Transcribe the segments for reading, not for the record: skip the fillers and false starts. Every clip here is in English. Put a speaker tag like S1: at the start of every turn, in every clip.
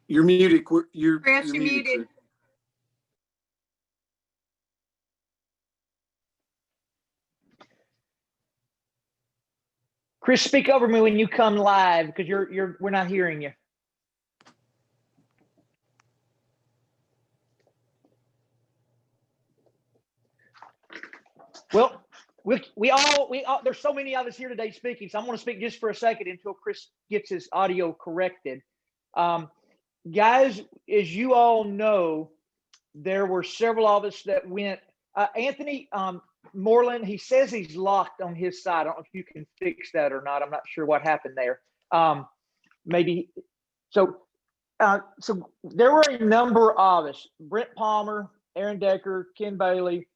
S1: You're muted. You're
S2: muted.
S1: Chris.
S3: Chris, speak over me when you come live, because we're not hearing you. Well, we all there's so many of us here today speaking, so I'm going to speak just for a second until Chris gets his audio corrected. Guys, as you all know, there were several of us that went. Anthony Moreland, he says he's locked on his side. I don't know if you can fix that or not. I'm not sure what happened there. Maybe so. So there were a number of us: Brent Palmer, Aaron Decker, Ken Bailey,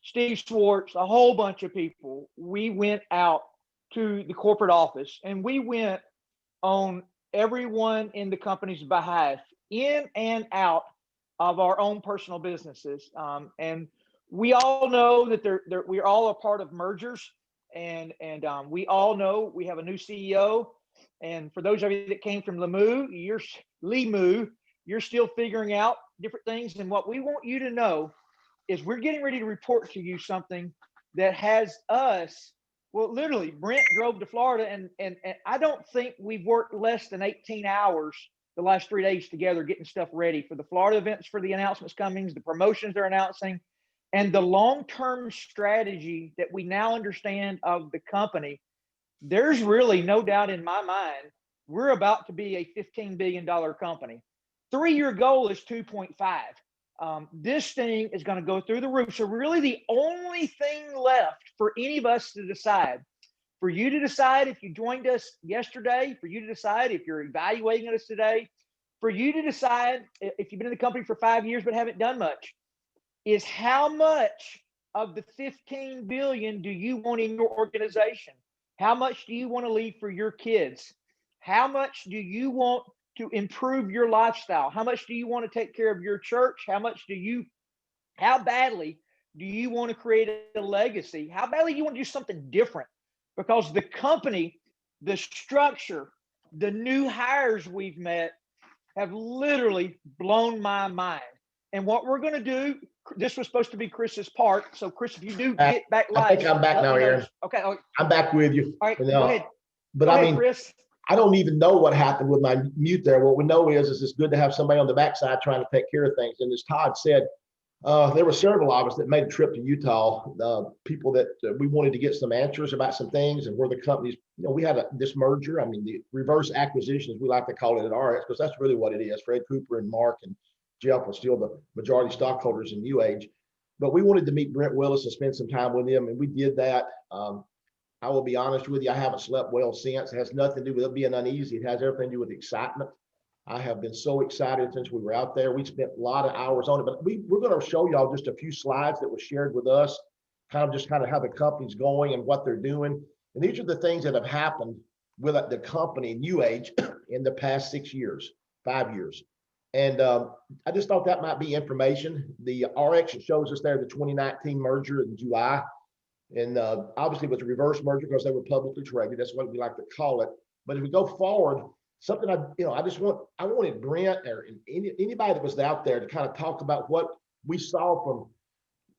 S3: Steve Swartz, a whole bunch of people. We went out to the corporate office, and we went on everyone in the company's behalf, in and out of our own personal businesses. And we all know that we're all a part of mergers, and we all know we have a new CEO. And for those of you that came from Lemu, you're still figuring out different things. And what we want you to know is we're getting ready to report to you something that has us. Well, literally, Brent drove to Florida, and I don't think we've worked less than 18 hours the last 3 days together getting stuff ready for the Florida events, for the announcements coming, the promotions they're announcing, and the long-term strategy that we now understand of the company. There's really no doubt in my mind we're about to be a $15 billion company. 3-year goal is 2.5. This thing is going to go through the roof. So really the only thing left for any of us to decide, for you to decide if you joined us yesterday, for you to decide if you're evaluating us today, for you to decide if you've been in the company for 5 years but haven't done much, is how much of the 15 billion do you want in your organization? How much do you want to leave for your kids? How much do you want to improve your lifestyle? How much do you want to take care of your church? How badly do you want to create a legacy? How badly do you want to do something different? Because the company, the structure, the new hires we've met have literally blown my mind. And what we're going to do, this was supposed to be Chris's part. So Chris, if you do get back live.
S4: I think I'm back now, Aaron.
S3: Okay.
S4: I'm back with you.
S3: All right, go ahead.
S4: But
S3: go
S4: I
S3: ahead,
S4: mean,
S3: Chris.
S4: I don't even know what happened with my mute there. What we know is it's good to have somebody on the backside trying to take care of things. And as Todd said, there were several of us that made a trip to Utah, people that we wanted to get some answers about some things and where the companies, we had this merger. I mean, the reverse acquisitions, we like to call it at RX, because that's really what it is. Fred Cooper and Mark and Jeff are still the majority stockholders in UH. But we wanted to meet Brent Willis and spend some time with him, and we did that. I will be honest with you, I haven't slept well since. It has nothing to do with it being uneasy. It has everything to do with excitement. I have been so excited since we were out there. We spent a lot of hours on it, but we're going to show y'all just a few slides that were shared with us, kind of how the company's going and what they're doing. And these are the things that have happened with the company in UH in the past 6 years, 5 years. And I just thought that might be information. The RX shows us there the 2019 merger in July. And obviously it was a reverse merger because they were publicly traded. That's what we like to call it. But if we go forward, something I wanted Brent or anybody that was out there to kind of talk about what we saw from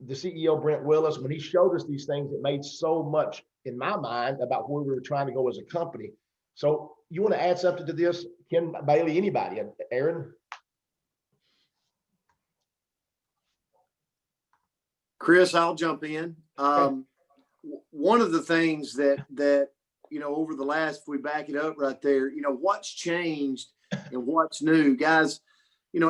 S4: the CEO, Brent Willis, when he showed us these things. It made so much in my mind about where we were trying to go as a company. So you want to add something to this, Ken Bailey, anybody, Aaron?
S1: Chris, I'll jump in. One of the things that over the last, if we back it up right there, what's changed and what's new, guys,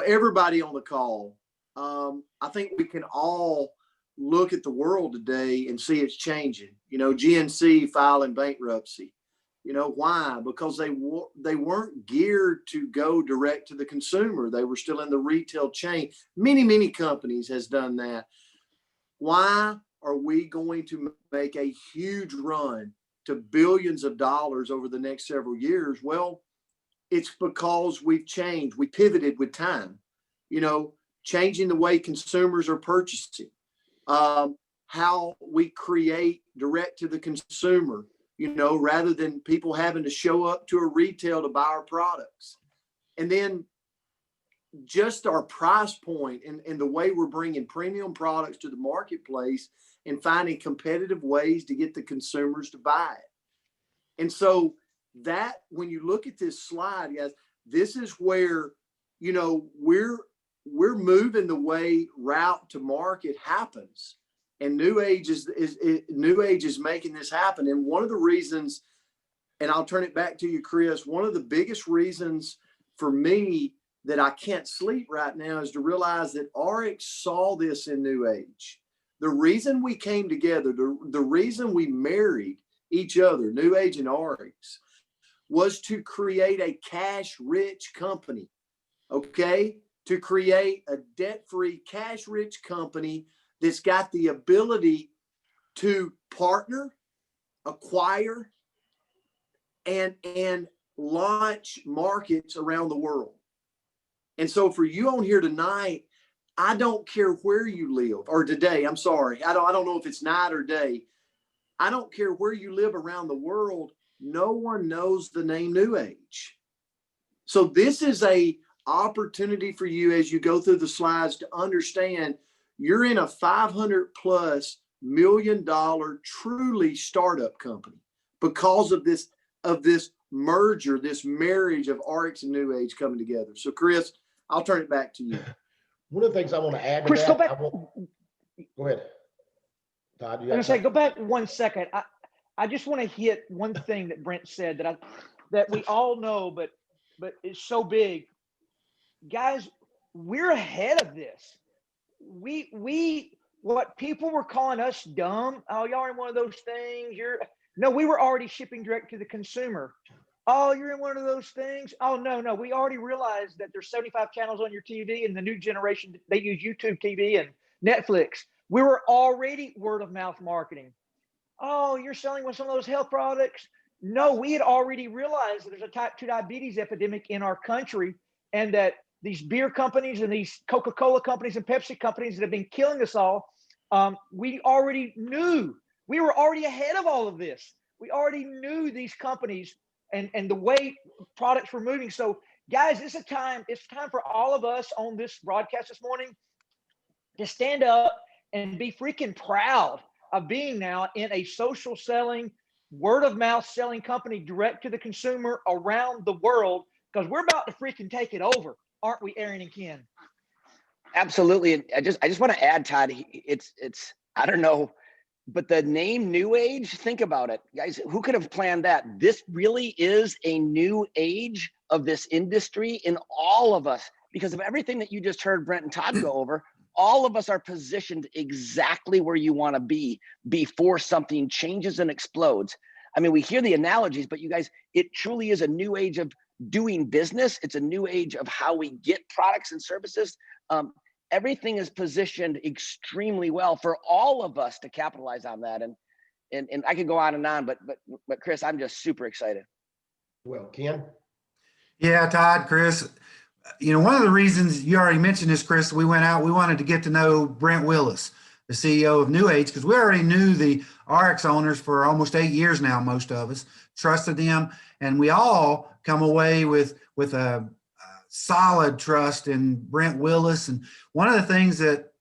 S1: everybody on the call, I think we can all look at the world today and see it's changing. GNC filing bankruptcy. Why? Because they weren't geared to go direct to the consumer. They were still in the retail chain. Many companies has done that. Why are we going to make a huge run to billions of dollars over the next several years? Well, it's because we've changed. We pivoted with time, changing the way consumers are purchasing, how we create direct to the consumer, rather than people having to show up to a retail to buy our products. And then just our price point and the way we're bringing premium products to the marketplace and finding competitive ways to get the consumers to buy it. And so that, when you look at this slide, guys, this is where, you know, we're moving the way route to market happens. And New Age is making this happen. And one of the reasons, and I'll turn it back to you, Chris, one of the biggest reasons for me that I can't sleep right now is to realize that RX saw this in New Age. The reason we came together, the reason we married each other, New Age and RX, was to create a cash-rich company, okay? To create a debt-free, cash-rich company that's got the ability to partner, acquire, and launch markets around the world. And so for you on here tonight, I don't care where you live, or today, I'm sorry. I don't know if it's night or day. I don't care where you live around the world. No one knows the name New Age. So this is a opportunity for you as you go through the slides to understand you're in a $500+ million truly startup company because of this merger, this marriage of RX and New Age coming together. So Chris, I'll turn it back to you.
S4: One of the things I want to add to
S3: Chris,
S4: that,
S3: go back.
S4: Go ahead, Todd.
S3: I'm gonna say, go back 1 second. I just want to hit one thing that Brent said that we all know, but it's so big. Guys, we're ahead of this. What people were calling us dumb. Oh, y'all are in one of those things. We were already shipping direct to the consumer. Oh, you're in one of those things. Oh, no. We already realized that there's 75 channels on your TV, and the new generation, they use YouTube TV and Netflix. We were already word of mouth marketing. Oh, you're selling with some of those health products. No, we had already realized that there's a type 2 diabetes epidemic in our country, and that these beer companies and these Coca-Cola companies and Pepsi companies that have been killing us all, we already knew. We were already ahead of all of this. We already knew these companies and the way products were moving. So guys, it's time for all of us on this broadcast this morning to stand up and be freaking proud of being now in a social selling, word of mouth selling company direct to the consumer around the world, because we're about to freaking take it over. Aren't we, Aaron and Ken?
S2: Absolutely. And I just want to add, Todd, it's I don't know, but the name New Age, think about it, guys. Who could have planned that? This really is a new age of this industry in all of us, because of everything that you just heard Brent and Todd go over. All of us are positioned exactly where you want to be before something changes and explodes. I mean, we hear the analogies, but you guys, it truly is a new age of doing business. It's a new age of how we get products and services. Everything is positioned extremely well for all of us to capitalize on that. And I could go on and on, but Chris, I'm just super excited.
S4: Well, Ken.
S5: Yeah, Todd, Chris, one of the reasons you already mentioned this, Chris, we wanted to get to know Brent Willis, the CEO of New Age, because we already knew the RX owners for almost 8 years now. Most of us trusted them, and we all come away with a solid trust in Brent Willis. And one of the things that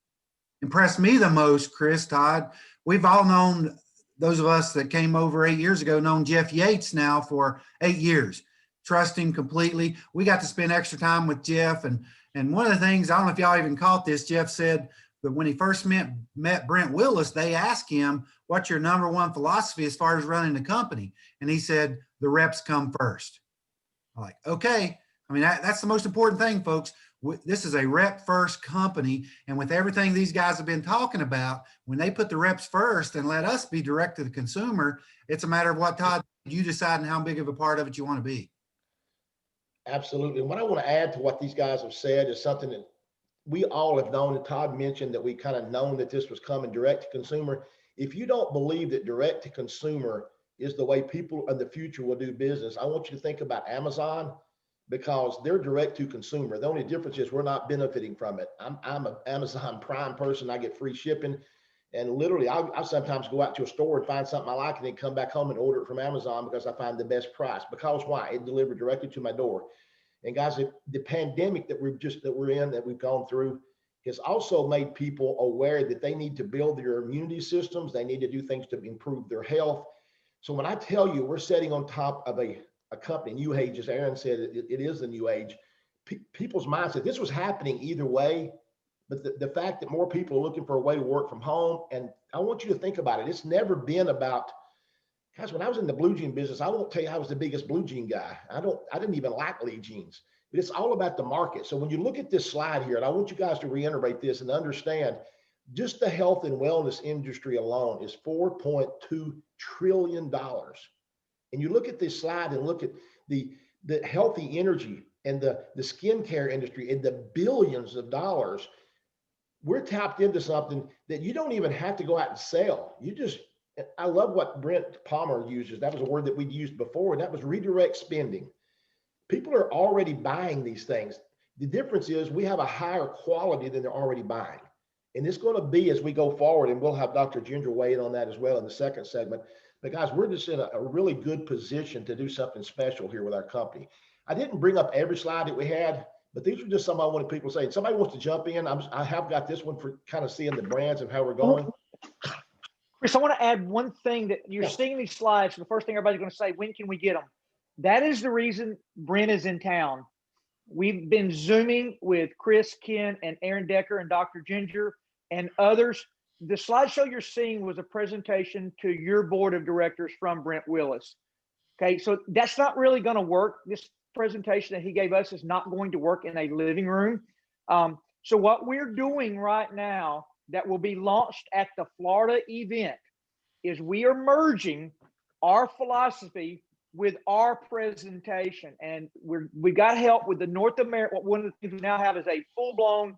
S5: impressed me the most, Chris, Todd, we've all known, those of us that came over 8 years ago, known Jeff Yates now for 8 years. Trust him completely. We got to spend extra time with Jeff. And one of the things, I don't know if y'all even caught this, Jeff said that when he first met Brent Willis, they asked him, what's your number one philosophy as far as running the company? And he said, the reps come first. I'm like, okay. I mean, that's the most important thing, folks. This is a rep first company. And with everything these guys have been talking about, when they put the reps first and let us be direct to the consumer, it's a matter of what, Todd, you deciding how big of a part of it you want to be.
S4: Absolutely. And what I want to add to what these guys have said is something that we all have known, and Todd mentioned that we kind of known that this was coming direct to consumer. If you don't believe that direct to consumer is the way people in the future will do business, I want you to think about Amazon, because they're direct to consumer. The only difference is we're not benefiting from it. I'm an Amazon Prime person. I get free shipping. And literally, I sometimes go out to a store and find something I like and then come back home and order it from Amazon because I find the best price. Because why? It delivered directly to my door. And guys, the pandemic that we've gone through has also made people aware that they need to build their immunity systems. They need to do things to improve their health. So when I tell you we're sitting on top of a company, new age, as Aaron said, it is the new age. People's mindset, this was happening either way, but the fact that more people are looking for a way to work from home, and I want you to think about it. It's never been about, guys, when I was in the blue jean business, I won't tell you I was the biggest blue jean guy. I didn't even like Lee jeans, but it's all about the market. So when you look at this slide here, and I want you guys to reiterate this and understand, just the health and wellness industry alone is $4.2 trillion. And you look at this slide and look at the healthy energy and the skincare industry and the billions of dollars. We're tapped into something that you don't even have to go out and sell. I love what Brent Palmer uses. That was a word that we'd used before, and that was redirect spending. People are already buying these things. The difference is we have a higher quality than they're already buying. And it's going to be as we go forward, and we'll have Dr. Ginger weigh in on that as well in the second segment. But guys, we're just in a really good position to do something special here with our company. I didn't bring up every slide that we had, but these were just some I wanted people to say. Somebody wants to jump in. I have got this one for kind of seeing the brands and how we're going.
S3: Chris, I want to add one thing that you're seeing these slides. The first thing everybody's going to say, when can we get them? That is the reason Brent is in town. We've been Zooming with Chris, Ken, and Aaron Decker and Dr. Ginger and others. The slideshow you're seeing was a presentation to your board of directors from Brent Willis. Okay, so that's not really going to work. This presentation that he gave us is not going to work in a living room. So what we're doing right now that will be launched at the Florida event is we are merging our philosophy with our presentation. And we've got help with the North America. One of the things we now have is a full-blown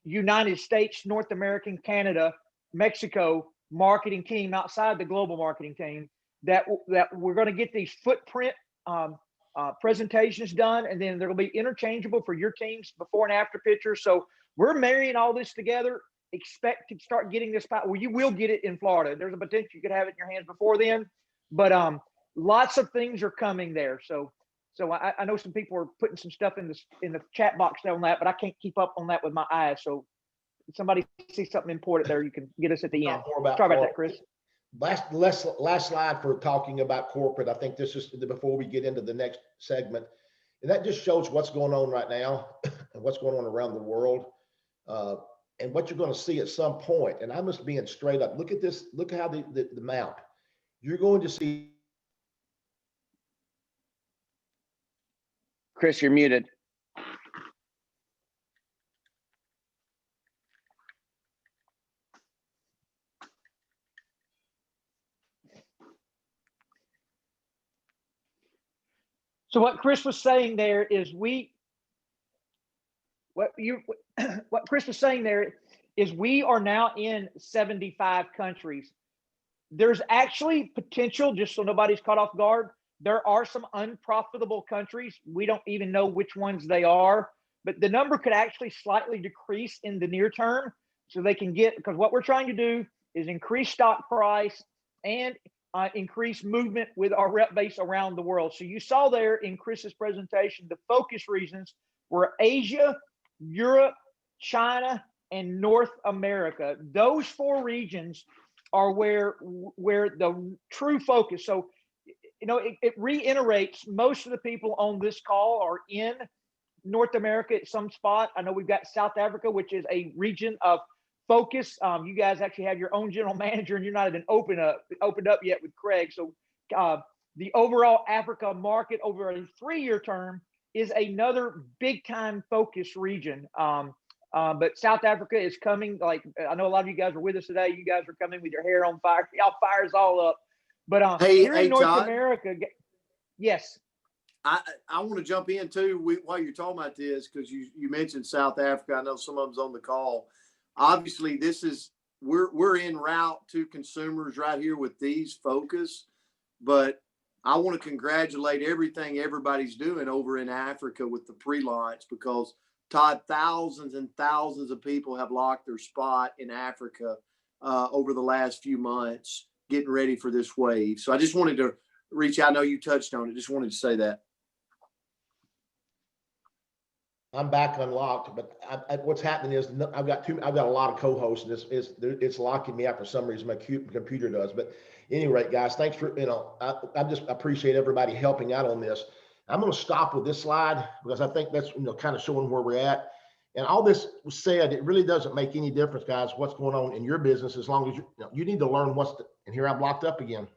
S3: United States, North American, Canada, Mexico marketing team outside the global marketing team that we're going to get these footprint presentations done, and then they'll be interchangeable for your teams before and after pictures. So we're marrying all this together. Expect to start getting this. Well, you will get it in Florida. There's a potential you could have it in your hands before then, but lots of things are coming there. So I know some people are putting some stuff in the chat box on that, but I can't keep up on that with my eyes. So if somebody sees something important there, you can get us at the end. Sorry about that, Chris.
S4: Last slide for talking about corporate. I think this is before we get into the next segment, and that just shows what's going on right now and what's going on around the world, and what you're going to see at some point. And I'm just being straight up. Look at this. Look how the map. You're going to see.
S2: Chris, you're muted.
S3: So what Chris was saying there is we are now in 75 countries. There's actually potential, just so nobody's caught off guard. There are some unprofitable countries. We don't even know which ones they are, but the number could actually slightly decrease in the near term, so they can get, because what we're trying to do is increase stock price and increase movement with our rep base around the world. So you saw there in Chris's presentation, the focus regions were Asia, Europe, China, and North America. Those four regions are where the true focus. So, you know, it reiterates, most of the people on this call are in North America at some spot. I know we've got South Africa, which is a region of focus. You guys actually have your own general manager, and you're not even opened up yet with Craig. So the overall Africa market over a 3-year term is another big time focus region. But South Africa is coming. Like, I know a lot of you guys are with us today. You guys are coming with your hair on fire. Y'all fires all up. But here in North
S1: Todd,
S3: America, yes.
S1: I want to jump in too while you're talking about this, because you mentioned South Africa. I know some of them's on the call. Obviously, we're en route to consumers right here with these focus, but I want to congratulate everything everybody's doing over in Africa with the pre-launch, because Todd, thousands and thousands of people have locked their spot in Africa over the last few months, getting ready for this wave. So I just wanted to reach out. I know you touched on it. Just wanted to say that.
S4: I'm back unlocked, but what's happening is I've got a lot of co-hosts, and it's locking me out for some reason. My computer does. But at any rate, guys, thanks for, I just appreciate everybody helping out on this. I'm going to stop with this slide because I think that's, kind of showing where we're at. And all this was said, it really doesn't make any difference, guys, what's going on in your business, as long as you need to learn and here I'm locked up again.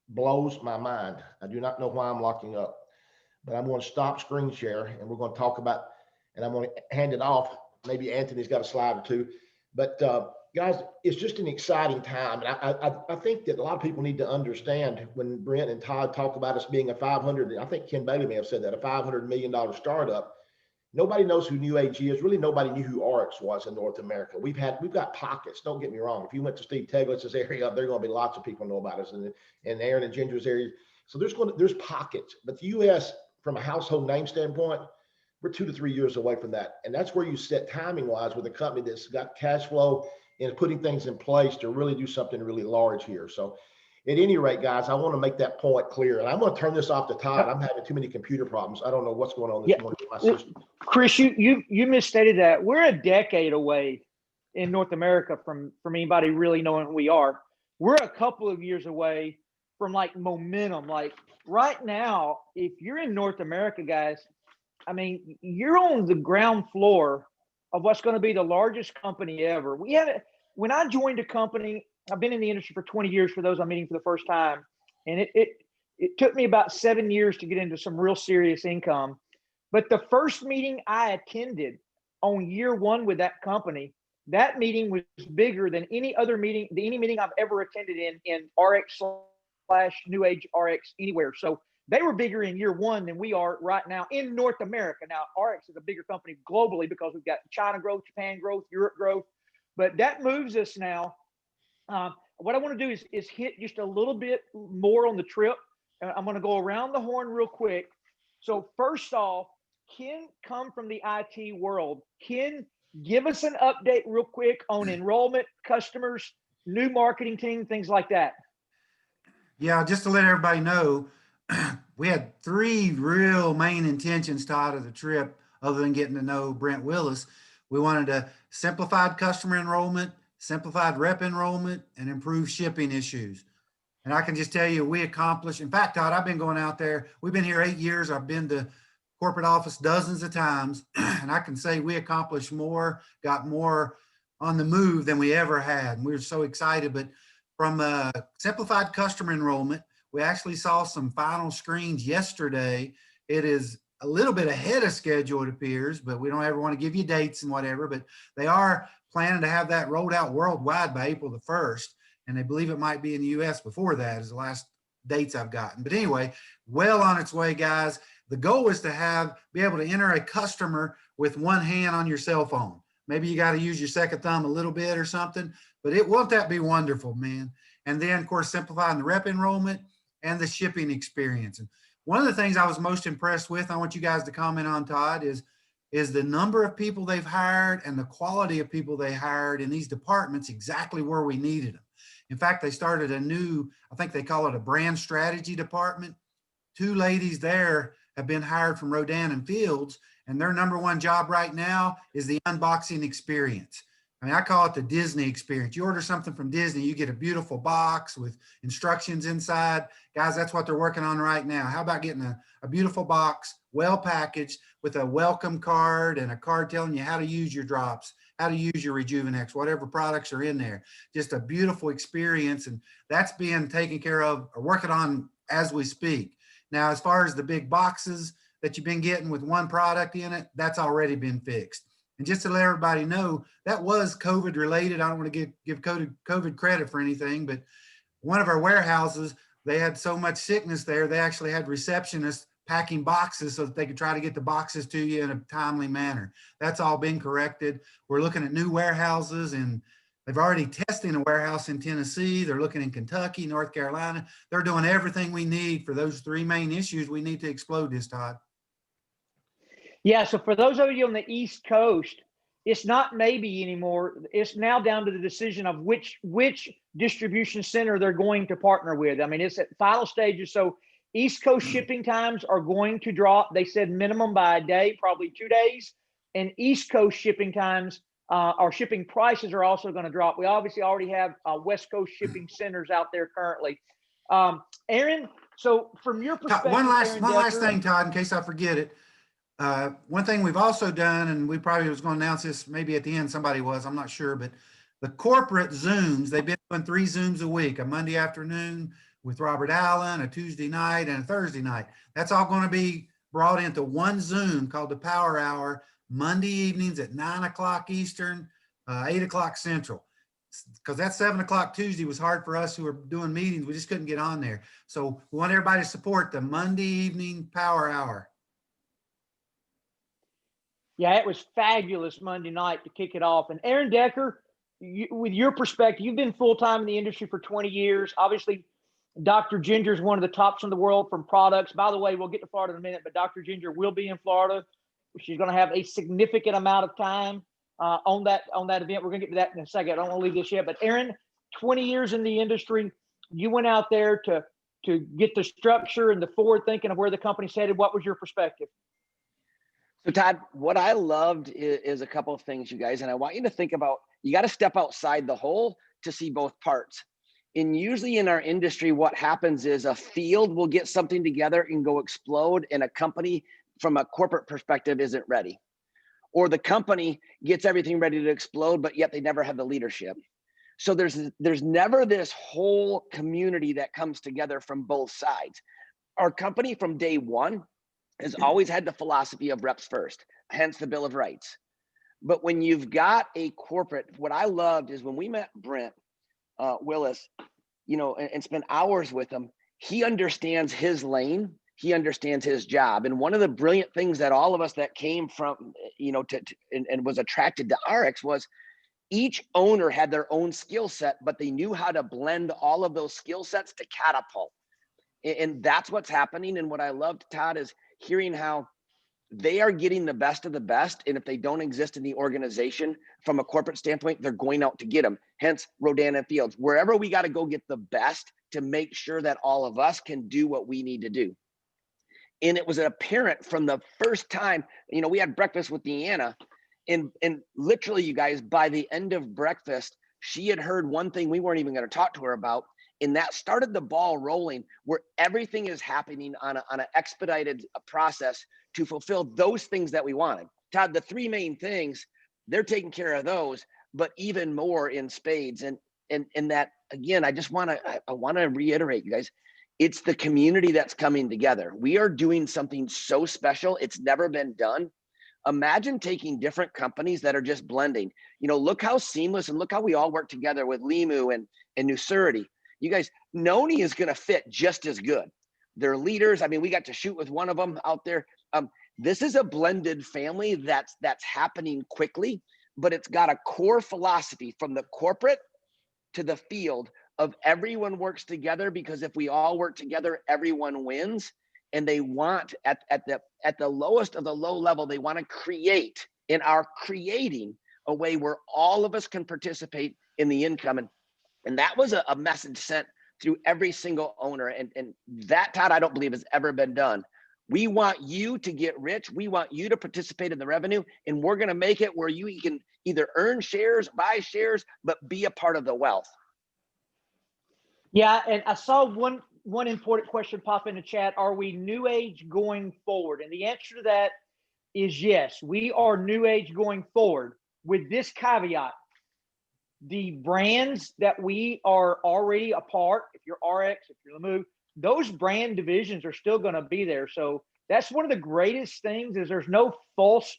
S4: Blows my mind. I do not know why I'm locking up, but I'm going to stop screen share, and we're going to talk about, and I'm going to hand it off. Maybe Anthony's got a slide or two, but guys, it's just an exciting time. And I think that a lot of people need to understand when Brent and Todd talk about us being I think Ken Bailey may have said that, a $500 million startup. Nobody knows who New Age is. Really, nobody knew who RX was in North America. We've got pockets. Don't get me wrong. If you went to Steve Teglitz's area, there are going to be lots of people know about us, and Aaron and Ginger's area. So there's pockets. But the U.S., from a household name standpoint, we're 2 to 3 years away from that. And that's where you set timing wise with a company that's got cash flow and putting things in place to really do something really large here. So at any rate, guys, I want to make that point clear. And I'm going to turn this off to Todd. I'm having too many computer problems. I don't know what's going on this morning with my system.
S3: Chris, you misstated that. We're a decade away in North America from anybody really knowing who we are. We're a couple of years away from like momentum. Like right now, if you're in North America, guys, I mean, you're on the ground floor of what's going to be the largest company ever. When I joined a company, I've been in the industry for 20 years for those I'm meeting for the first time. And it took me about 7 years to get into some real serious income. But the first meeting I attended on year one with that company, that meeting was bigger than any meeting I've ever attended in RX/New Age RX anywhere. So they were bigger in year one than we are right now in North America. Now, RX is a bigger company globally because we've got China growth, Japan growth, Europe growth. But that moves us now. What I want to do is hit just a little bit more on the trip. I'm going to go around the horn real quick. So first off, Ken come from the IT world. Ken, give us an update real quick on enrollment, customers, new marketing team, things like that.
S5: Yeah, just to let everybody know, we had 3 real main intentions, Todd, of the trip, other than getting to know Brent Willis. We wanted a simplified customer enrollment, simplified rep enrollment, and improved shipping issues. And I can just tell you, we accomplished, in fact, Todd, I've been going out there. We've been here 8 years. I've been to corporate office dozens of times, and I can say we accomplished more, got more on the move than we ever had. And we were so excited. But from a simplified customer enrollment, we actually saw some final screens yesterday. It is a little bit ahead of schedule, it appears, but we don't ever want to give you dates and whatever, but they are planning to have that rolled out worldwide by April the 1st. And they believe it might be in the US before that, is the last dates I've gotten. But anyway, well on its way, guys. The goal is to be able to enter a customer with one hand on your cell phone. Maybe you got to use your second thumb a little bit or something, but won't that be wonderful, man? And then, of course, simplifying the rep enrollment and the shipping experience. And one of the things I was most impressed with, I want you guys to comment on, Todd, is the number of people they've hired and the quality of people they hired in these departments exactly where we needed them. In fact, they started a new, I think they call it a brand strategy department. 2 ladies there have been hired from Rodan and Fields, and their number one job right now is the unboxing experience. I mean, I call it the Disney experience. You order something from Disney, you get a beautiful box with instructions inside. Guys, that's what they're working on right now. How about getting a beautiful box, well packaged, with a welcome card and a card telling you how to use your drops, how to use your Rejuvenex, whatever products are in there. Just a beautiful experience, and that's being taken care of or working on as we speak. Now, as far as the big boxes that you've been getting with one product in it, that's already been fixed. And just to let everybody know, that was COVID related. I don't want to give COVID credit for anything, but one of our warehouses, they had so much sickness there, they actually had receptionists packing boxes so that they could try to get the boxes to you in a timely manner. That's all been corrected. We're looking at new warehouses, and they've already testing a warehouse in Tennessee. They're looking in Kentucky, North Carolina. They're doing everything we need for those 3 main issues we need to explode this, Todd.
S3: Yeah, so for those of you on the East Coast, it's not maybe anymore. It's now down to the decision of which distribution center they're going to partner with. I mean, it's at final stages. So East Coast shipping times are going to drop. They said minimum by a day, probably 2 days. and East Coast shipping times, our shipping prices are also going to drop. We obviously already have West Coast shipping centers out there currently. Aaron, so from your perspective,
S5: One
S3: Aaron
S5: last
S3: Decker,
S5: thing, Todd, in case I forget it. One thing we've also done, and we probably was going to announce this maybe at the end, somebody was, I'm not sure, but the corporate Zooms, they've been doing 3 Zooms a week, a Monday afternoon with Robert Allen, a Tuesday night, and a Thursday night. That's all going to be brought into one Zoom called the Power Hour, Monday evenings at 9 o'clock Eastern, 8 o'clock Central. Because that 7 o'clock Tuesday was hard for us who were doing meetings. We just couldn't get on there. So we want everybody to support the Monday evening Power Hour.
S3: yeah, it was fabulous Monday night to kick it off. And Aaron Decker, with your perspective, you've been full-time in the industry for 20 years. Obviously, Dr. Ginger is one of the tops in the world from products. By the way, we'll get to Florida in a minute, but Dr. Ginger will be in Florida. She's going to have a significant amount of time on that event. We're going to get to that in a second. I don't want to leave this yet. But Aaron, 20 years in the industry, you went out there to get the structure and the forward thinking of where the company's headed. What was your perspective?
S2: So Todd, what I loved is a couple of things, you guys, and I want you to think about, you got to step outside the hole to see both parts. And usually in our industry, what happens is a field will get something together and go explode, and a company from a corporate perspective isn't ready. Or the company gets everything ready to explode, but yet they never have the leadership. So there's never this whole community that comes together from both sides. Our company from day one has always had the philosophy of reps first, hence the Bill of Rights. But when you've got a corporate, what I loved is when we met Brent Willis, and spent hours with him, he understands his lane, he understands his job. And one of the brilliant things that all of us that came from, and was attracted to RX was each owner had their own skill set, but they knew how to blend all of those skill sets to catapult. And that's what's happening. And what I loved, Todd, is hearing how they are getting the best of the best. And if they don't exist in the organization from a corporate standpoint, they're going out to get them. Hence Rodan and Fields, wherever we got to go get the best to make sure that all of us can do what we need to do. And it was apparent from the first time, we had breakfast with Deanna, and literally, you guys, by the end of breakfast, she had heard one thing we weren't even going to talk to her about. And that started the ball rolling, where everything is happening on an expedited process to fulfill those things that we wanted. Todd, the 3 main things, they're taking care of those, but even more in spades. And that, again, I want to reiterate, you guys, it's the community that's coming together. We are doing something so special. It's never been done. Imagine taking different companies that are just blending. Look how seamless, and look how we all work together with Limu and Nucerity. You guys, Noni is going to fit just as good. They're leaders. I mean, we got to shoot with one of them out there. This is a blended family that's happening quickly, but it's got a core philosophy from the corporate to the field of everyone works together, because if we all work together, everyone wins. And they want at the lowest of the low level, they want to create and are creating a way where all of us can participate in the income. And that was a message sent through every single owner. And that, Todd, I don't believe has ever been done. We want you to get rich. We want you to participate in the revenue. And we're going to make it where you can either earn shares, buy shares, but be a part of the wealth.
S3: Yeah, and I saw one important question pop in the chat. Are we new age going forward? And the answer to that is yes. We are new age going forward, with this caveat. The brands that we are already a part, if you're RX, if you're Limu, those brand divisions are still going to be there. So that's one of the greatest things, is there's no forced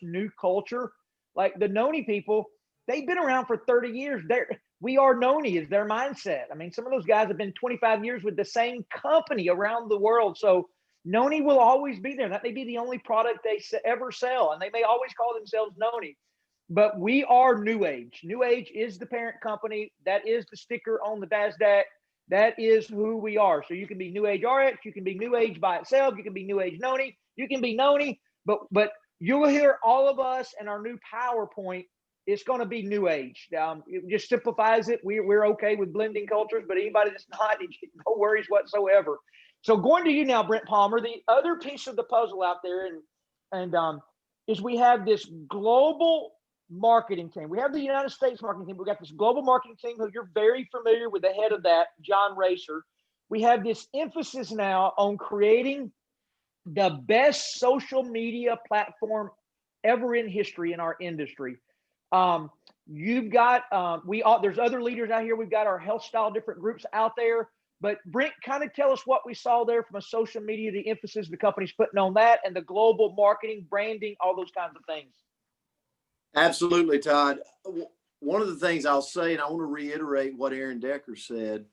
S3: new culture. Like the Noni people, they've been around for 30 years. We are Noni is their mindset. I mean, some of those guys have been 25 years with the same company around the world. So Noni will always be there. That may be the only product they ever sell, and they may always call themselves Noni. But we are New Age. New Age is the parent company. That is the sticker on the NASDAQ. That is who we are. So you can be New Age RX. You can be New Age by itself. You can be New Age Noni. You can be Noni. But you will hear all of us and our new PowerPoint. It's going to be New Age. It just simplifies it. We're okay with blending cultures, but anybody that's not, no worries whatsoever. So going to you now, Brent Palmer, the other piece of the puzzle out there, and is we have this global marketing team. We have the United States marketing team. We got this global marketing team who you're very familiar with, the head of that, John Rosser. We have this emphasis now on creating the best social media platform ever in history in our industry. You've got there's other leaders out here. We've got our health style different groups out there. But Brent, kind of tell us what we saw there from a social media, the emphasis the company's putting on that, and the global marketing, branding, all those kinds of things.
S1: Absolutely, Todd. One of the things I'll say, and I want to reiterate what Aaron Decker said,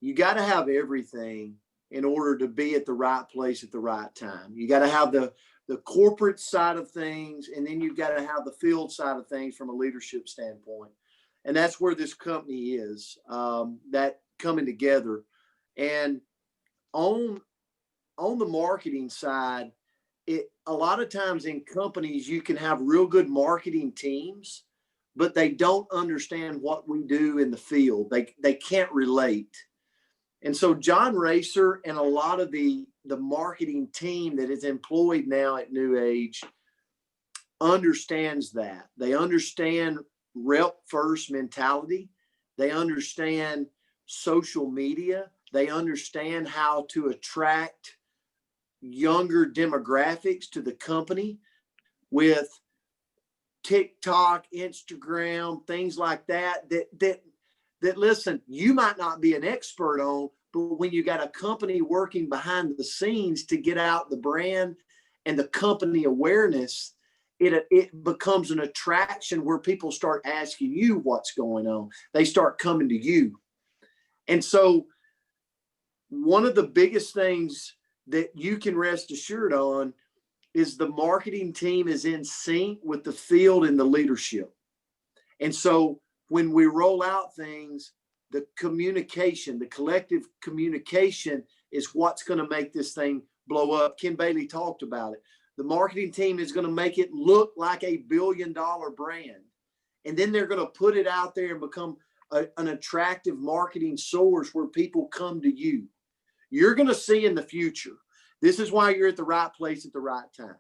S1: you got to have everything in order to be at the right place at the right time. You got to have the corporate side of things, and then you've got to have the field side of things from a leadership standpoint. And that's where this company is, that coming together. And on the marketing side, a lot of times in companies, you can have real good marketing teams, but they don't understand what we do in the field. They can't relate. And so John Rosser and a lot of the marketing team that is employed now at New Age understands that. They understand rep first mentality. They understand social media. They understand how to attract younger demographics to the company with TikTok, Instagram, things like that listen, you might not be an expert on, but when you got a company working behind the scenes to get out the brand and the company awareness, it becomes an attraction where people start asking you what's going on. They start coming to you. And so one of the biggest things that you can rest assured on is the marketing team is in sync with the field and the leadership. And so when we roll out things, the communication, the collective communication is what's going to make this thing blow up. Ken Bailey talked about it. The marketing team is going to make it look like a $1 billion brand. And then they're going to put it out there and become an attractive marketing source where people come to you. You're going to see in the future. This is why you're at the right place at the right time.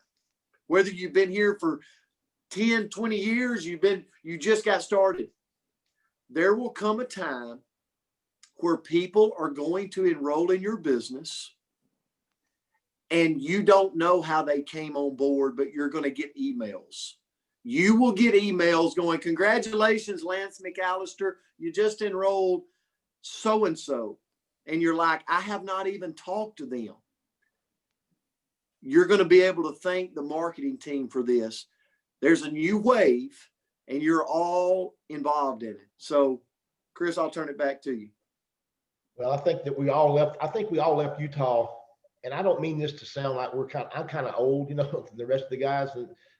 S1: Whether you've been here for 10, 20 years, you just got started. There will come a time where people are going to enroll in your business and you don't know how they came on board, but you're going to get emails. You will get emails going, congratulations, Lance McAllister, you just enrolled so-and-so. And you're like, I have not even talked to them. You're going to be able to thank the marketing team for this. There's a new wave and you're all involved in it. So, Chris, I'll turn it back to you.
S4: Well, I think we all left Utah, and I don't mean this to sound like I'm kind of old, the rest of the guys.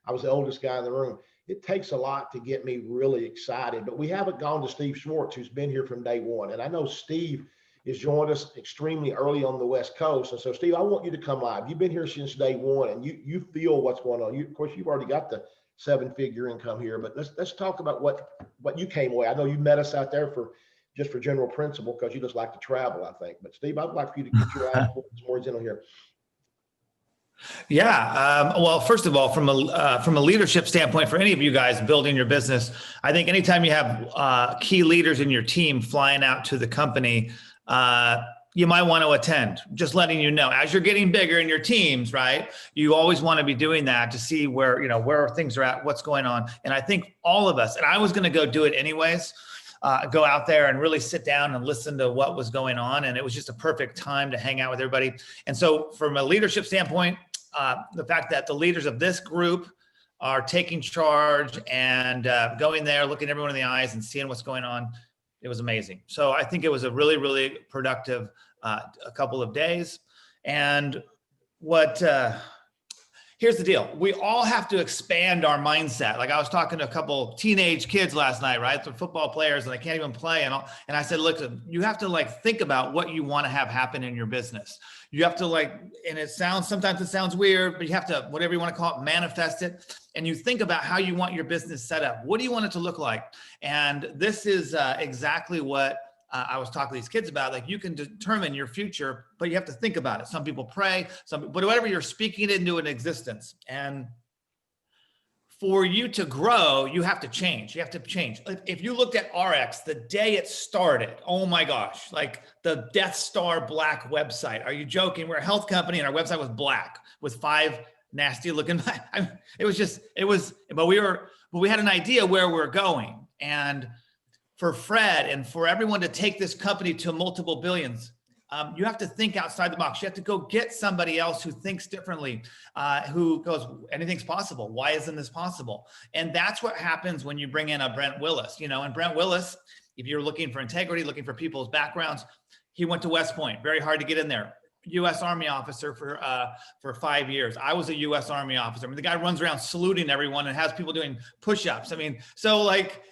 S4: I was the oldest guy in the room. It takes a lot to get me really excited, but we haven't gone to Steve Swartz, who's been here from day one. And I know Steve has joined us extremely early on the West Coast. And so, Steve, I want you to come live. You've been here since day one, and you feel what's going on. Of course, you've already got the 7-figure income here, but let's talk about what you came away. I know you met us out there for general principle because you just like to travel, I think. But Steve, I'd like for you to get your eyes more in on here.
S6: Yeah. Well, first of all, from a leadership standpoint, for any of you guys building your business, I think anytime you have key leaders in your team flying out to the company, you might want to attend. Just letting you know, as you're getting bigger in your teams, right? You always want to be doing that to see where things are at, what's going on. And I think all of us, and I was going to go do it anyways, go out there and really sit down and listen to what was going on. And it was just a perfect time to hang out with everybody. And so from a leadership standpoint, the fact that the leaders of this group are taking charge and going there, looking everyone in the eyes and seeing what's going on, it was amazing. So I think it was a really, really productive a couple of days. And here's the deal. We all have to expand our mindset. Like I was talking to a couple teenage kids last night, right? They're football players and they can't even play. And I said, look, you have to think about what you want to have happen in your business. You have to and sometimes it sounds weird, but you have to, whatever you want to call it, manifest it. And you think about how you want your business set up. What do you want it to look like? And this is exactly what I was talking to these kids about. You can determine your future, but you have to think about it. Some people pray, but whatever, you're speaking it into an existence. And for you to grow, you have to change. You have to change. If you looked at RX the day it started, oh my gosh, like the Death Star black website. Are you joking? We're a health company and our website was black with 5 nasty looking. But we had an idea where we're going. And for Fred and for everyone to take this company to multiple billions, you have to think outside the box. You have to go get somebody else who thinks differently, who goes, anything's possible. Why isn't this possible? And that's what happens when you bring in a Brent Willis, and Brent Willis, if you're looking for integrity, looking for people's backgrounds, he went to West Point, very hard to get in there. U.S. Army officer for 5 years. I was a U.S. Army officer. I mean, the guy runs around saluting everyone and has people doing push-ups. I mean, so like,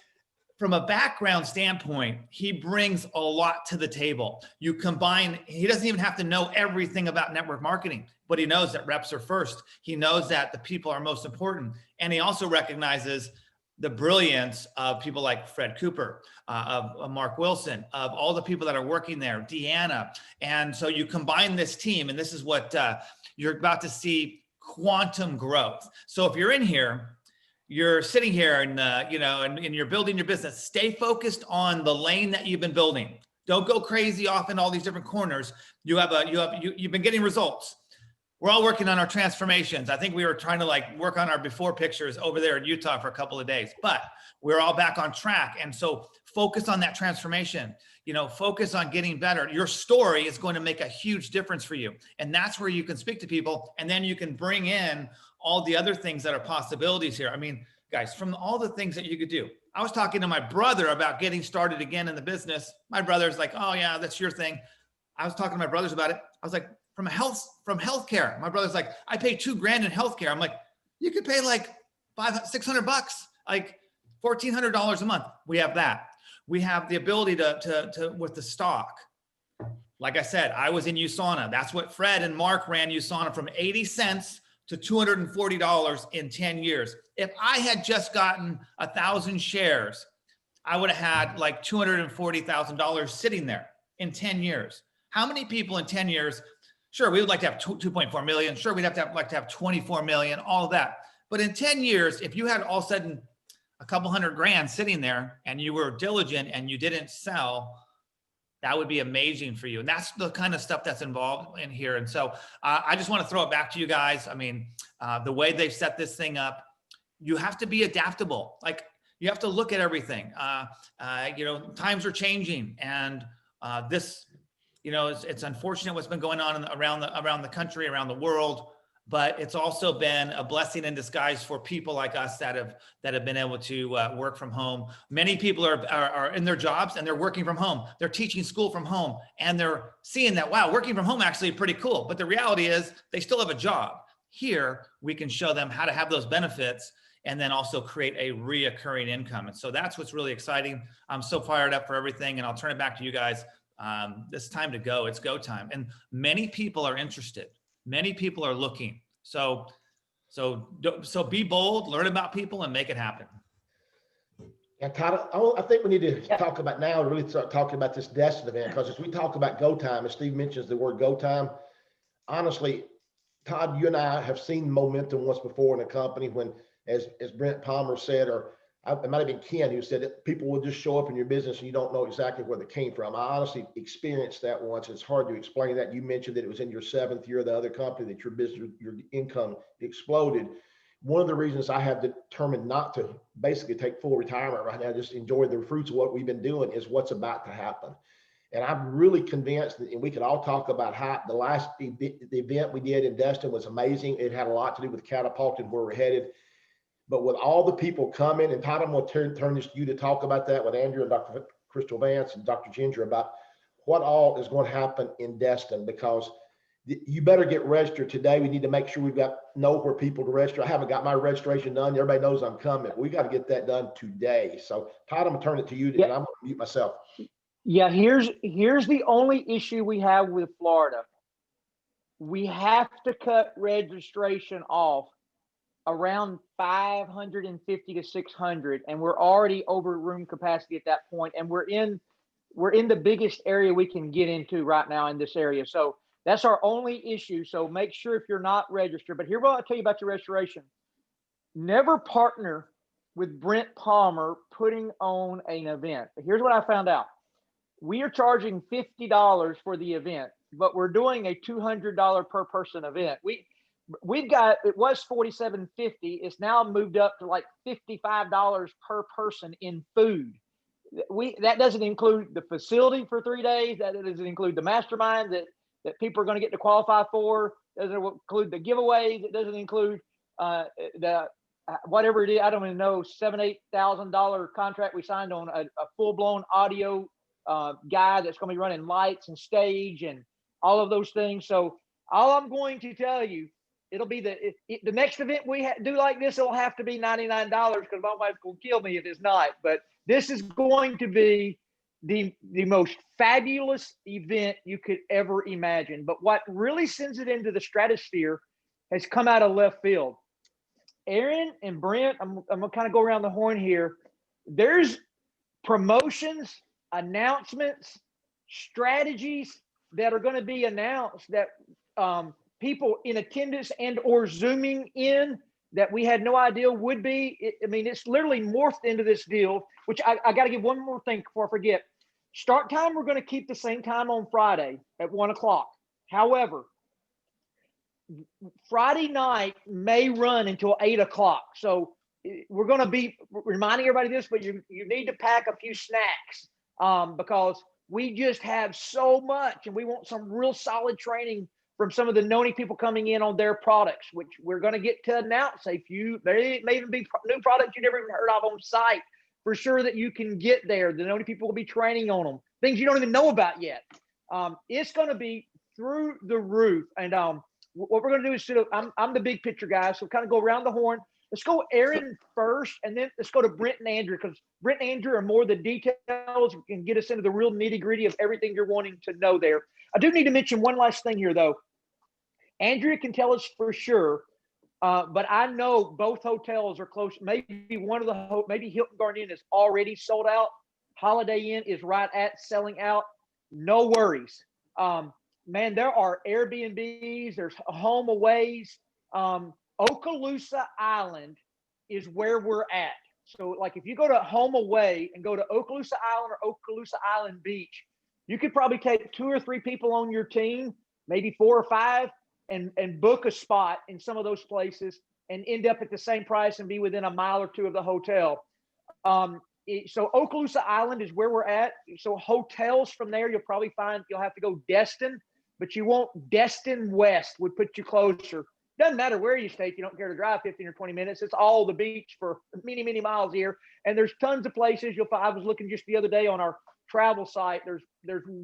S6: from a background standpoint, he brings a lot to the table. You combine, he doesn't even have to know everything about network marketing, but he knows that reps are first. He knows that the people are most important. And he also recognizes the brilliance of people like Fred Cooper, of Mark Wilson, of all the people that are working there, Deanna. And so you combine this team, and this is what you're about to see, quantum growth. So if you're in here, you're sitting here and, and you're building your business, stay focused on the lane that you've been building. Don't go crazy off in all these different corners. You've been getting results. We're all working on our transformations. I think we were trying to work on our before pictures over there in Utah for a couple of days, but we're all back on track. And so focus on that transformation, focus on getting better. Your story is going to make a huge difference for you. And that's where you can speak to people. And then you can bring in all the other things that are possibilities here. I mean, guys, from all the things that you could do. I was talking to my brother about getting started again in the business. My brother's like, oh yeah, that's your thing. I was talking to my brothers about it. I was like, from healthcare. My brother's like, I pay $2,000 in healthcare. I'm like, you could pay like $600, like $1,400 a month. We have that. We have the ability to with the stock. Like I said, I was in USANA. That's what Fred and Mark ran USANA from 80 cents to $240 in 10 years. If I had just gotten 1,000 shares, I would have had like $240,000 sitting there in 10 years. How many people in 10 years? Sure, we would like to have 2.4 million. Sure, we'd like to have 24 million, all of that. But in 10 years, if you had all of a sudden a couple $100,000 sitting there and you were diligent and you didn't sell, that would be amazing for you. And that's the kind of stuff that's involved in here. And so I just want to throw it back to you guys. I mean, the way they've set this thing up, you have to be adaptable. Like, you have to look at everything. Times are changing, and this, it's unfortunate what's been going on around the country, around the world. But it's also been a blessing in disguise for people like us that have been able to work from home. Many people are in their jobs and they're working from home. They're teaching school from home, and they're seeing that, wow, working from home actually pretty cool. But the reality is they still have a job. Here, we can show them how to have those benefits and then also create a reoccurring income. And so that's what's really exciting. I'm so fired up for everything, and I'll turn it back to you guys. It's time to go. It's go time. And many people are interested. Many people are looking. So be bold, learn about people, and make it happen.
S4: Yeah, Todd, I think we need to talk about now, really start talking about this Destin event, because as we talk about go time, as Steve mentions the word go time, honestly, Todd, you and I have seen momentum once before in a company when, as Brent Palmer said, or it might have been Ken who said that people will just show up in your business and you don't know exactly where they came from. I honestly experienced that once. It's hard to explain that. You mentioned that it was in your 7th year of the other company that your business, your income exploded. One of the reasons I have determined not to basically take full retirement right now, just enjoy the fruits of what we've been doing, is what's about to happen. And I'm really convinced that, and we could all talk about how the last event we did in Destin was amazing. It had a lot to do with catapulting where we're headed. But with all the people coming, and Todd, I'm going to turn this to you to talk about that with Andrea and Dr. Kristal Vance and Dr. Ginger about what all is going to happen in Destin, because you better get registered today. We need to make sure we've know where people to register. I haven't got my registration done. Everybody knows I'm coming. We got to get that done today. So Todd, I'm going to turn it to you, and I'm going to mute myself.
S3: Yeah, here's the only issue we have with Florida. We have to cut registration off around 550 to 600, and we're already over room capacity at that point, and we're in the biggest area we can get into right now in this area. So that's our only issue. So make sure if you're not registered. But here's what I'll tell you about your registration. never partner with Brent Palmer putting on an event. Here's what I found out. We are charging $50 for the event, but we're doing a $200 per person event. We've got, it was $47.50. It's now moved up to like $55 per person in food. That doesn't include the facility for 3 days. That doesn't include the mastermind that people are going to get to qualify for. It doesn't include the giveaways. It doesn't include the whatever it is. I don't even know, $7,000-8,000 contract we signed on a full-blown audio guy that's going to be running lights and stage and all of those things. So all I'm going to tell you, it'll be the next event we do like this. It'll have to be $99 because my wife's going to kill me if it's not. But this is going to be the most fabulous event you could ever imagine. But what really sends it into the stratosphere has come out of left field. Aaron and Brent, I'm gonna kind of go around the horn here. There's promotions, announcements, strategies that are going to be announced that people in attendance and or zooming in that we had no idea would be. It's literally morphed into this deal, which I got to give one more thing before I forget. Start time, we're going to keep the same time on Friday at 1 o'clock. However, Friday night may run until 8 o'clock. So we're going to be reminding everybody this, but you need to pack a few snacks because we just have so much and we want some real solid training from some of the Noni people coming in on their products, which we're going to get to announce there may even be new products you never even heard of on site for sure that you can get there. The Noni people will be training on them, things you don't even know about yet. It's going to be through the roof. And what we're going to do is I'm the big picture guy, so kind of go around the horn. Let's go Aaron first, and then let's go to Brent and Andrew, because Brent and Andrew are more the details and get us into the real nitty gritty of everything you're wanting to know there. I do need to mention one last thing here, though. Andrea can tell us for sure, but I know both hotels are close. Maybe one of maybe Hilton Garden Inn is already sold out. Holiday Inn is right at selling out. No worries. Man, there are Airbnbs, there's home aways. Okaloosa Island is where we're at. So like if you go to home away and go to Okaloosa Island or Okaloosa Island Beach, you could probably take 2 or 3 people on your team, maybe 4 or 5, and book a spot in some of those places and end up at the same price and be within a mile or 2 of the hotel. So Okaloosa Island is where we're at. So hotels from there, you'll probably find you'll have to go Destin, but you won't. Destin West would put you closer. Doesn't matter where you stay if you don't care to drive 15 or 20 minutes. It's all the beach for many, many miles here. And there's tons of places you'll find. I was looking just the other day on our travel site. There's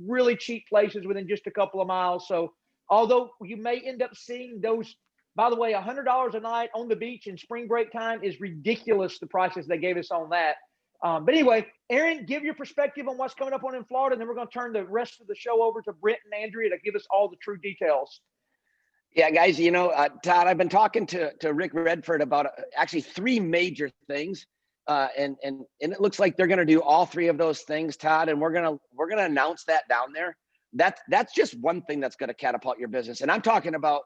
S3: really cheap places within just a couple of miles. So although you may end up seeing those, by the way, $100 a night on the beach in spring break time is ridiculous, the prices they gave us on that. But anyway, Aaron, give your perspective on what's coming up on in Florida, and then we're going to turn the rest of the show over to Brent and Andrea to give us all the true details.
S2: Yeah, guys, Todd, I've been talking to Rick Redford about actually 3 major things. And it looks like they're going to do all 3 of those things, Todd, and we're going to announce that down there. That's just one thing that's going to catapult your business. And I'm talking about,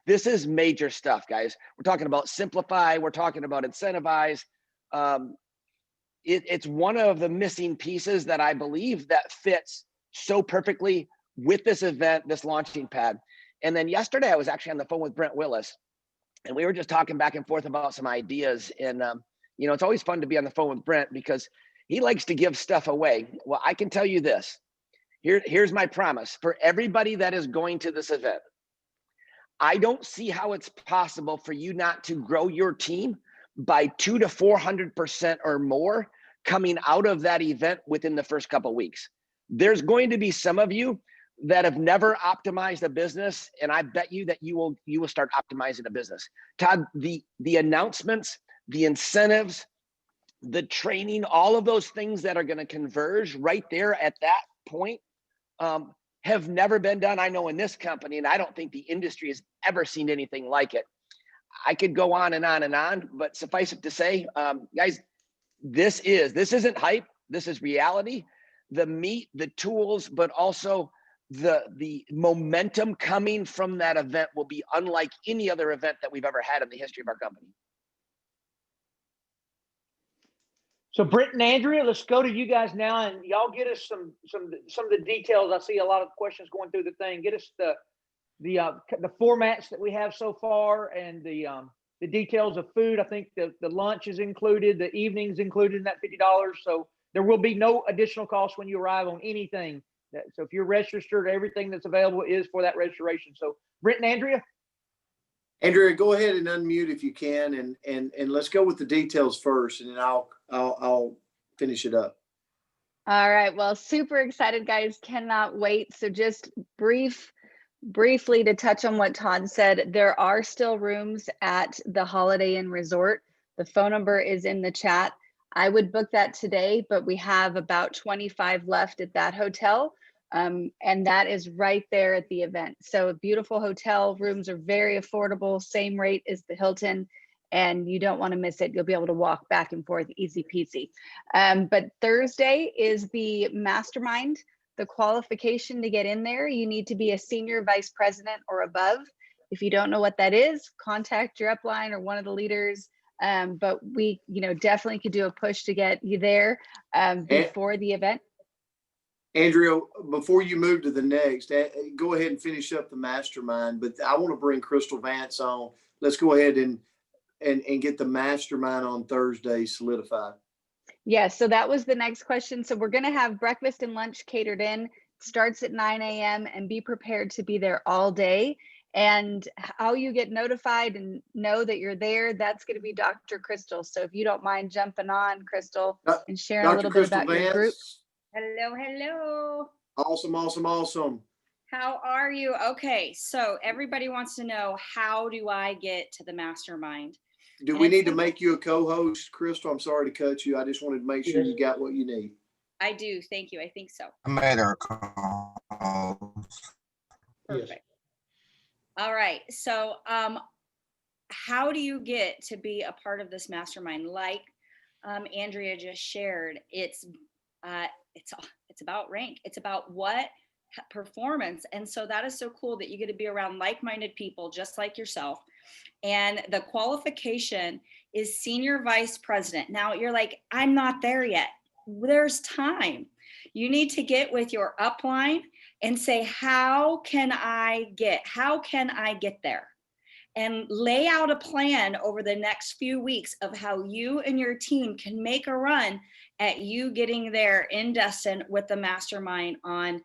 S2: this is major stuff, guys. We're talking about simplify. We're talking about incentivize. It's one of the missing pieces that I believe that fits so perfectly with this event, this launching pad. And then yesterday I was actually on the phone with Brent Willis, and we were just talking back and forth about some ideas. And, it's always fun to be on the phone with Brent because he likes to give stuff away. Well, I can tell you this. Here's my promise for everybody that is going to this event. I don't see how it's possible for you not to grow your team by 200 to 400% or more coming out of that event within the first couple of weeks. There's going to be some of you that have never optimized a business, and I bet you that you will start optimizing a business. Todd, the announcements, the incentives, the training, all of those things that are going to converge right there at that point have never been done, I know, in this company, and I don't think the industry has ever seen anything like it. I could go on and on and on, but suffice it to say, guys, this isn't hype. This is reality. The meat, the tools, but also the momentum coming from that event will be unlike any other event that we've ever had in the history of our company.
S3: So Brent and Andrea, let's go to you guys now, and y'all get us some of the details. I see a lot of questions going through the thing. Get us the formats that we have so far, and the details of food. I think the lunch is included, the evening's included in that $50. So there will be no additional cost when you arrive on anything. So if you're registered, everything that's available is for that registration. So Brent and Andrea.
S1: Andrea, go ahead and unmute if you can, and let's go with the details first, and then I'll finish it up.
S7: All right. Well, super excited, guys. Cannot wait. So just briefly to touch on what Todd said, there are still rooms at the Holiday Inn Resort. The phone number is in the chat. I would book that today, but we have about 25 left at that hotel. And that is right there at the event. So a beautiful hotel, rooms are very affordable, same rate as the Hilton, and you don't want to miss it. You'll be able to walk back and forth, easy peasy. But Thursday is the mastermind. The qualification to get in there, you need to be a senior vice president or above. If you don't know what that is, contact your upline or one of the leaders. But we, definitely could do a push to get you there before the event.
S1: Andrea, before you move to the next, go ahead and finish up the mastermind, but I want to bring Kristal Vance on. Let's go ahead and get the mastermind on Thursday solidified.
S7: Yeah, so that was the next question. So we're going to have breakfast and lunch catered in. It starts at 9 a.m. and be prepared to be there all day. And how you get notified and know that you're there, that's going to be Dr. Kristal. So if you don't mind jumping on, Kristal, and sharing a little bit about your group.
S8: Hello.
S1: Awesome.
S8: How are you? Okay, so everybody wants to know, how do I get to the mastermind?
S1: Do we need to make you a co-host, Kristal? I'm sorry to cut you. I just wanted to make sure you got what you need.
S8: I do. Thank you. I think so.
S9: I made her a co-host.
S8: Perfect.
S4: Yes.
S8: All right. So how do you get to be a part of this mastermind? Like Andrea just shared, it's about rank. It's about what performance. And so that is so cool that you get to be around like-minded people just like yourself. And the qualification is senior vice president. Now you're like, I'm not there yet. There's time. You need to get with your upline and say, how can I get there? And lay out a plan over the next few weeks of how you and your team can make a run at you getting there in Destin with the mastermind on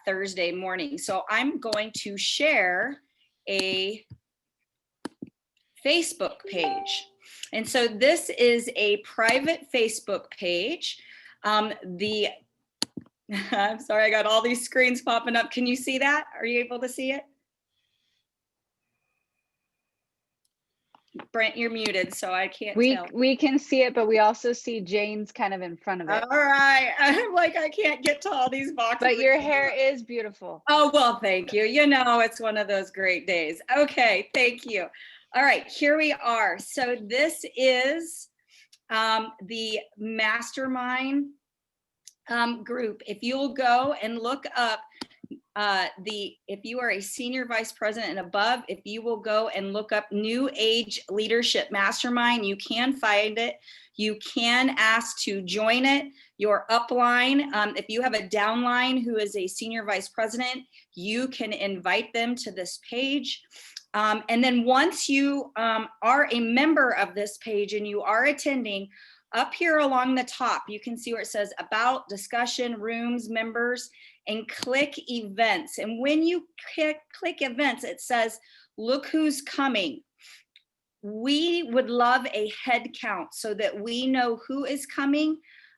S8: Thursday morning. So I'm going to share a Facebook page. And so this is a private Facebook page. I'm sorry, I got all these screens popping up. Can you see that? Are you able to see it? Brent, you're muted, so I can't tell.
S7: We can see it, but we also see Jane's kind of in front of it.
S8: All right. I'm like, I can't get to all these boxes.
S7: But your hair is beautiful.
S8: Oh, well, thank you. It's one of those great days. Okay, thank you. All right, here we are. So this is the mastermind group. If you'll go and look up if you are a senior vice president and above, if you will go and look up New Age Leadership Mastermind, you can find it. You can ask to join it. Your upline, if you have a downline who is a senior vice president, you can invite them to this page. And then once you are a member of this page and you are attending, up here along the top, you can see where it says about, discussion, rooms, members, and click events. And when you click events, it says, look who's coming. We would love a head count so that we know who is coming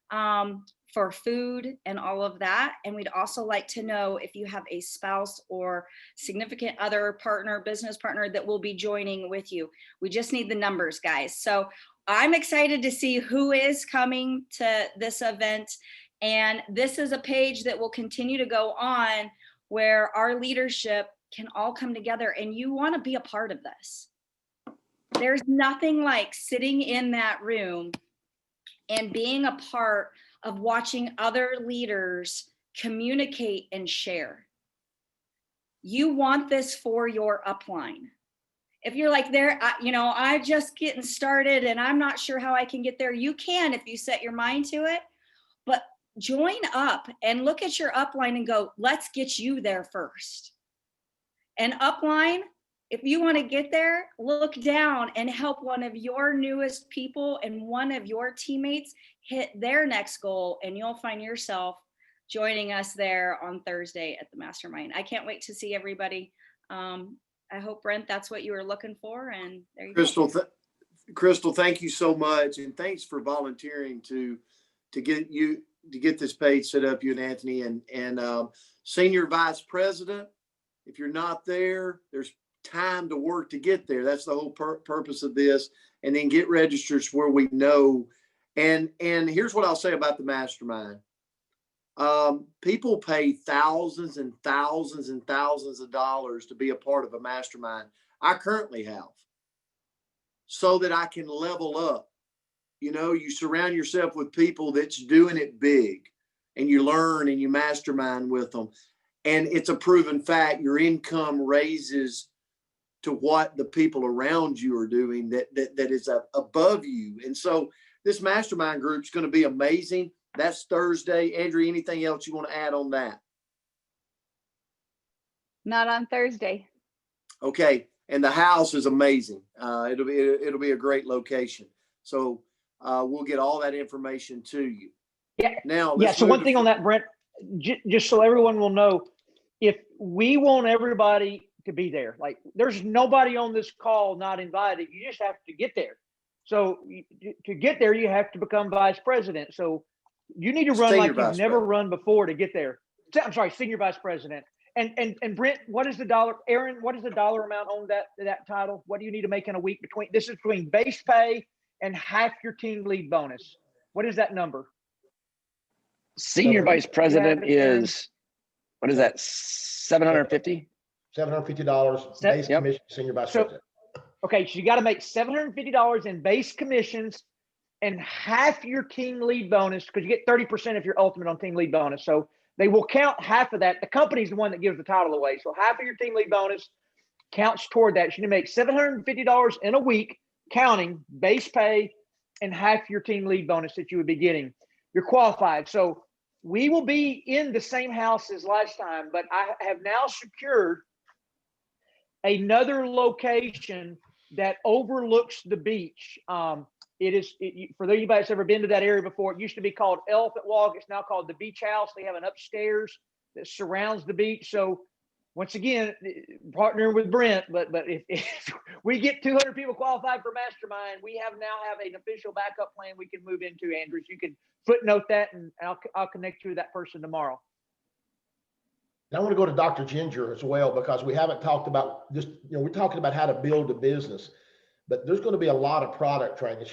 S8: for food and all of that. And we'd also like to know if you have a spouse or significant other partner, business partner that will be joining with you. We just need the numbers, guys. So I'm excited to see who is coming to this event. And this is a page that will continue to go on where our leadership can all come together, and you want to be a part of this. There's nothing like sitting in that room and being a part of watching other leaders communicate and share. You want this for your upline. If you're like there, I'm just getting started and I'm not sure how I can get there, you can if you set your mind to it. But join up and look at your upline and go, let's get you there first. And upline, if you want to get there, look down and help one of your newest people and one of your teammates hit their next goal, and you'll find yourself joining us there on Thursday at the Mastermind. I can't wait to see everybody. I hope, Brent, that's what you were looking for. And there you
S1: Kristal,
S8: go.
S1: Kristal, thank you so much. And thanks for volunteering to get this page set up, you and Anthony, and Senior Vice President. If you're not there, there's time to work to get there. That's the whole purpose of this. And then get registered where we know. And here's what I'll say about the Mastermind. People pay thousands and thousands and thousands of dollars to be a part of a mastermind. I currently have, so that I can level up. You surround yourself with people that's doing it big, and you learn and you mastermind with them. And it's a proven fact. Your income raises to what the people around you are doing that is above you. And so this mastermind group is going to be amazing. That's Thursday. Andrea, anything else you want to add on that?
S7: Not on Thursday.
S1: Okay. And the house is amazing. It'll be a great location. So we'll get all that information to you.
S3: Yeah.
S1: Now,
S3: Yeah. So one thing on that, Brent, just so everyone will know, if we want everybody to be there, like there's nobody on this call not invited. You just have to get there. So to get there, you have to become vice president. So you need to run like you've never run before to get there. I'm sorry, senior vice president. And Brent, what is the dollar? Aaron, what is the dollar amount on that title? What do you need to make in a week this is between base pay and half your team lead bonus? What is that number?
S2: Senior vice president is, what is that? $750?
S4: $750 base commission, senior vice president.
S3: Okay, so you got to make $750 in base commissions and half your team lead bonus, because you get 30% if you're ultimate on team lead bonus. So they will count half of that. The company's the one that gives the title away. So half of your team lead bonus counts toward that. So you make $750 in a week, counting base pay and half your team lead bonus that you would be getting. You're qualified. So we will be in the same house as last time, but I have now secured another location that overlooks the beach. For anybody that's ever been to that area before, it used to be called Elephant Walk. It's now called the Beach House. They have an upstairs that surrounds the beach. So once again, partnering with Brent, but if we get 200 people qualified for Mastermind, we now have an official backup plan we can move into, Andrew. So you can footnote that, and I'll connect you with that person tomorrow.
S4: And I want to go to Dr. Ginger as well, because we haven't talked about we're talking about how to build a business, but there's going to be a lot of product training.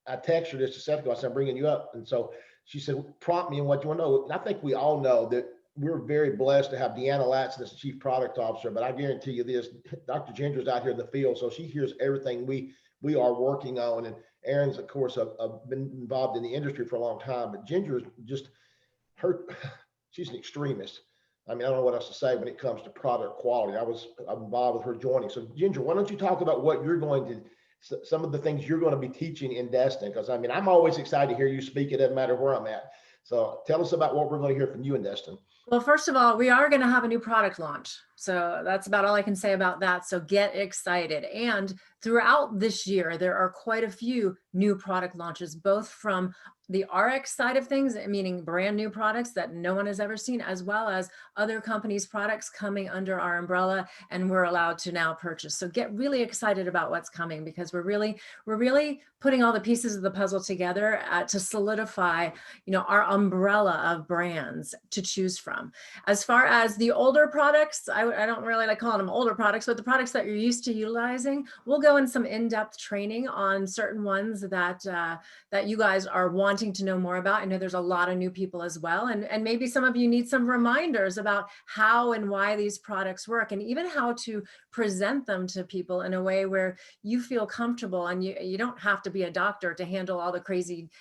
S4: I texted her just a second ago. I said, I'm bringing you up. And so she said, prompt me on what you want to know. And I think we all know that we're very blessed to have Deanna Latson as the chief product officer, but I guarantee you this, Dr. Ginger's out here in the field. So she hears everything we are working on. And Aaron's, of course, been involved in the industry for a long time, but Ginger is just she's an extremist. I mean, I don't know what else to say when it comes to product quality. I'm involved with her joining. So Ginger, why don't you talk about what you're going to, some of the things you're going to be teaching in Destin? Because I mean, I'm always excited to hear you speak. It doesn't matter where I'm at. So tell us about what we're going to hear from you in Destin.
S10: Well, first of all, we are going to have a new product launch. So that's about all I can say about that. So get excited. And throughout this year, there are quite a few new product launches, both from the RX side of things, meaning brand new products that no one has ever seen, as well as other companies' products coming under our umbrella, and we're allowed to now purchase. So get really excited about what's coming, because we're really putting all the pieces of the puzzle together to solidify, our umbrella of brands to choose from. As far as the older products, I don't really like calling them older products, but the products that you're used to utilizing, we'll go in some in-depth training on certain ones that you guys are wanting wanting to know more about. I know there's a lot of new people as well. And maybe some of you need some reminders about how and why these products work, and even how to present them to people in a way where you feel comfortable, and you don't have to be a doctor to handle all the crazy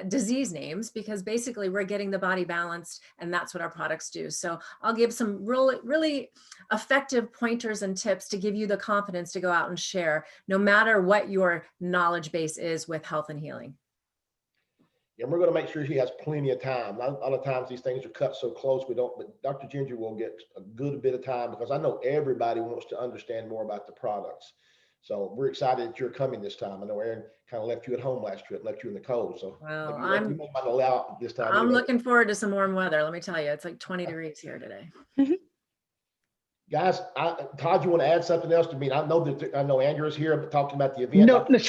S10: disease names, because basically we're getting the body balanced, and that's what our products do. So I'll give some really effective pointers and tips to give you the confidence to go out and share, no matter what your knowledge base is with health and healing.
S4: And we're going to make sure she has plenty of time. A lot of times these things are cut so close we don't, but Dr. Ginger will get a good bit of time, because I know everybody wants to understand more about the products. So we're excited that you're coming this time. I know Aaron kind of left you at home last trip, left you in the cold. So
S10: well,
S4: you may not allow this time.
S10: I'm
S4: anyway.
S10: looking forward to some warm weather. Let me tell you, it's like 20 degrees here today.
S4: Guys, Todd, you want to add something else to me? I know Andrea's here, but talking about the event.
S3: No, we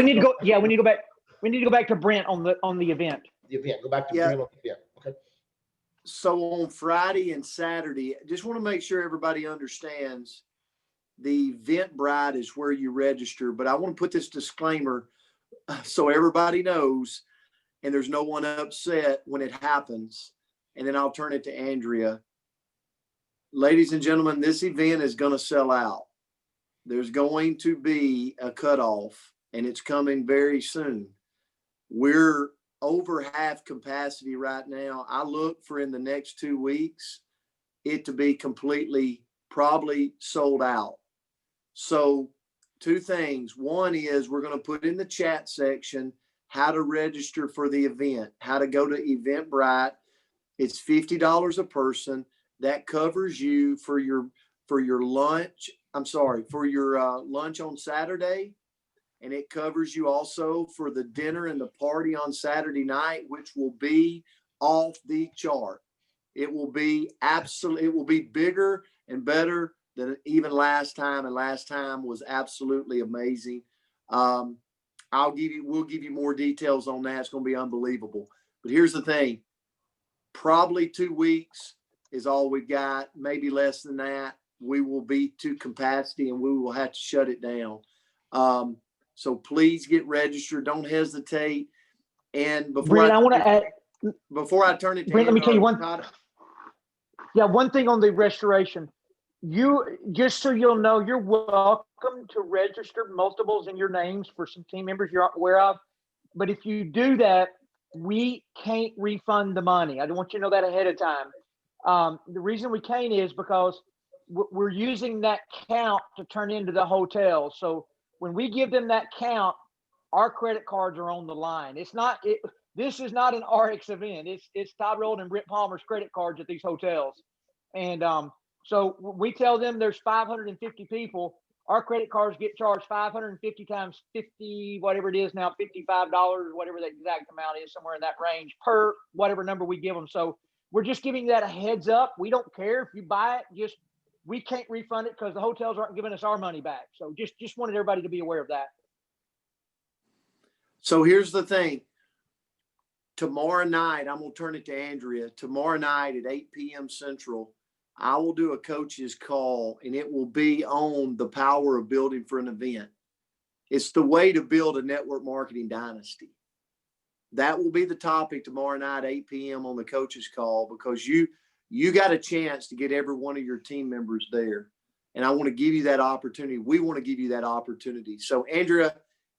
S3: need to go. Yeah, we need to go back. We need to go back to Brent on the event.
S4: The event. Go back to Brent on the event. Okay.
S1: So on Friday and Saturday, just want to make sure everybody understands the Eventbrite is where you register, but I want to put this disclaimer so everybody knows, and there's no one upset when it happens. And then I'll turn it to Andrea. Ladies and gentlemen, this event is going to sell out. There's going to be a cutoff, and it's coming very soon. We're over half capacity right now. I look for in the next 2 weeks it to be completely probably sold out. So 2 things. One is we're going to put in the chat section how to register for the event, how to go to Eventbrite. It's $50 a person. That covers you for your lunch. For your lunch on Saturday. And it covers you also for the dinner and the party on Saturday night, which will be off the chart. It will be bigger and better than even last time. And last time was absolutely amazing. We'll give you more details on that. It's going to be unbelievable. But here's the thing. Probably 2 weeks is all we've got, maybe less than that. We will be to capacity and we will have to shut it down. So please get registered. Don't hesitate. And before I turn it to
S3: Brent, let me tell you one thing on the restoration. You, just so you'll know, you're welcome to register multiples in your names for some team members you're aware of. But if you do that, we can't refund the money. I don't want you to know that ahead of time. The reason we can't is because we're using that count to turn into the hotel. So when we give them that count, our credit cards are on the line. This is not an RX event. It's Todd Rowland and Brent Palmer's credit cards at these hotels. And so we tell them there's 550 people. Our credit cards get charged 550 times 50, whatever it is now, $55, whatever the exact amount is, somewhere in that range per whatever number we give them. So we're just giving that a heads up. We don't care if you buy it. We can't refund it because the hotels aren't giving us our money back. So just wanted everybody to be aware of that.
S1: So here's the thing. Tomorrow night, I'm going to turn it to Andrea. Tomorrow night at 8 p.m. Central, I will do a coach's call, and it will be on the power of building for an event. It's the way to build a network marketing dynasty. That will be the topic tomorrow night, 8 p.m. on the coach's call, because you got a chance to get every one of your team members there. And I want to give you that opportunity. We want to give you that opportunity. So Andrea,